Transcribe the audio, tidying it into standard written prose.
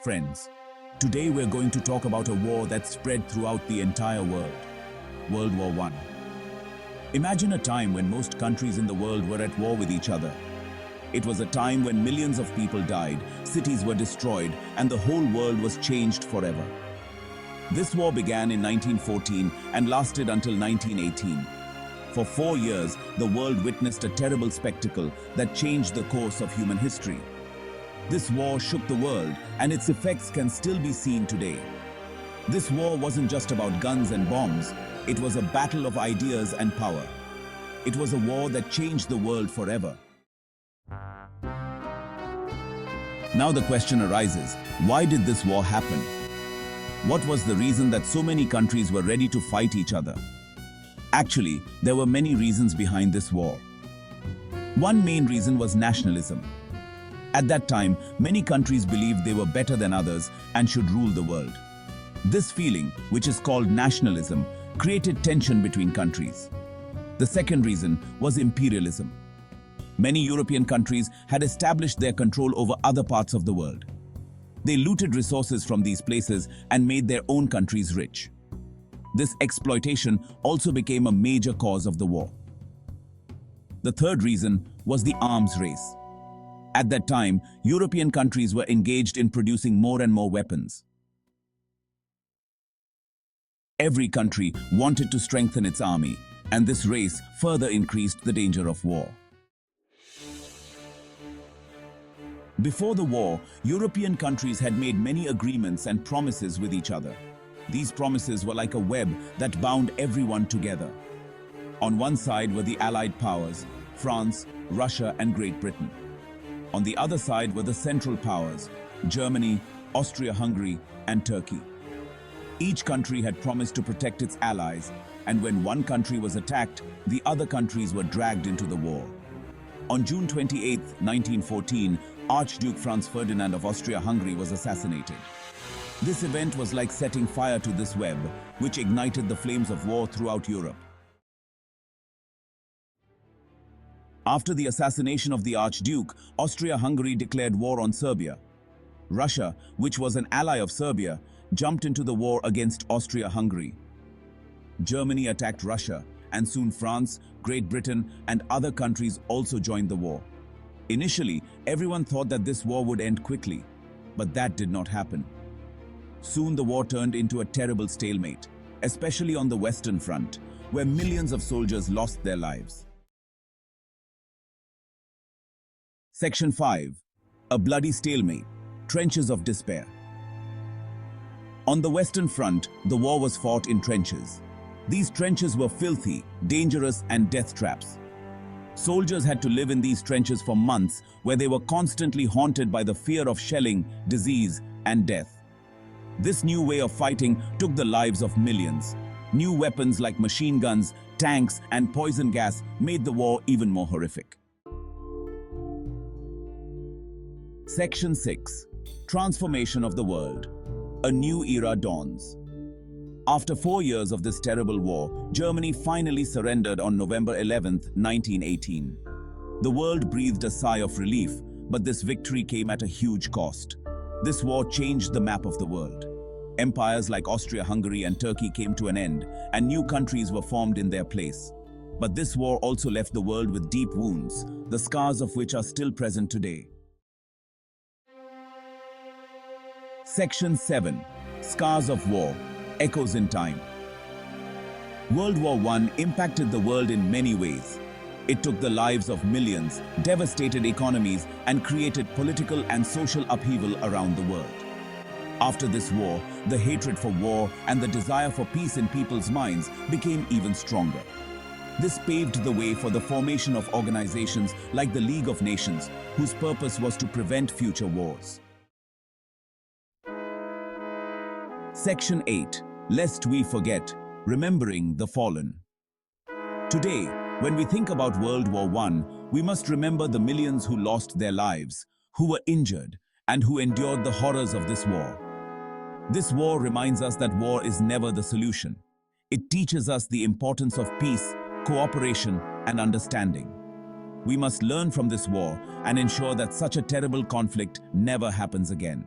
Friends, today we're going to talk about a war that spread throughout the entire world, World War I. Imagine a time when most countries in the world were at war with each other. It was a time when millions of people died, cities were destroyed, and the whole world was changed forever. This war began in 1914 and lasted until 1918. For 4 years, the world witnessed a terrible spectacle that changed the course of human history. This war shook the world, and its effects can still be seen today. This war wasn't just about guns and bombs, it was a battle of ideas and power. It was a war that changed the world forever. Now the question arises, why did this war happen? What was the reason that so many countries were ready to fight each other? Actually, there were many reasons behind this war. One main reason was nationalism. At that time, many countries believed they were better than others and should rule the world. This feeling, which is called nationalism, created tension between countries. The second reason was imperialism. Many European countries had established their control over other parts of the world. They looted resources from these places and made their own countries rich. This exploitation also became a major cause of the war. The third reason was the arms race. At that time, European countries were engaged in producing more and more weapons. Every country wanted to strengthen its army, and this race further increased the danger of war. Before the war, European countries had made many agreements and promises with each other. These promises were like a web that bound everyone together. On one side were the Allied powers, France, Russia, and Great Britain. On the other side were the Central Powers, Germany, Austria-Hungary, and Turkey. Each country had promised to protect its allies, and when one country was attacked, the other countries were dragged into the war. On June 28, 1914, Archduke Franz Ferdinand of Austria-Hungary was assassinated. This event was like setting fire to this web, which ignited the flames of war throughout Europe. After the assassination of the Archduke, Austria-Hungary declared war on Serbia. Russia, which was an ally of Serbia, jumped into the war against Austria-Hungary. Germany attacked Russia, and soon France, Great Britain, and other countries also joined the war. Initially, everyone thought that this war would end quickly, but that did not happen. Soon the war turned into a terrible stalemate, especially on the Western Front, where millions of soldiers lost their lives. Section 5. A bloody stalemate. Trenches of despair. On the Western Front, the war was fought in trenches. These trenches were filthy, dangerous, and death traps. Soldiers had to live in these trenches for months, where they were constantly haunted by the fear of shelling, disease, and death. This new way of fighting took the lives of millions. New weapons like machine guns, tanks, and poison gas made the war even more horrific. Section 6. Transformation of the world. A new era dawns. After 4 years of this terrible war, Germany finally surrendered on November 11, 1918. The world breathed a sigh of relief, but this victory came at a huge cost. This war changed the map of the world. Empires like Austria-Hungary and Turkey came to an end, and new countries were formed in their place. But this war also left the world with deep wounds, the scars of which are still present today. Section 7. Scars of War. Echoes in Time. World War I impacted the world in many ways. It took the lives of millions, devastated economies, and created political and social upheaval around the world. After this war, the hatred for war and the desire for peace in people's minds became even stronger. This paved the way for the formation of organizations like the League of Nations, whose purpose was to prevent future wars. Section 8. Lest we forget, remembering the fallen. Today, when we think about World War I, we must remember the millions who lost their lives, who were injured, and who endured the horrors of this war. This war reminds us that war is never the solution. It teaches us the importance of peace, cooperation, and understanding. We must learn from this war and ensure that such a terrible conflict never happens again.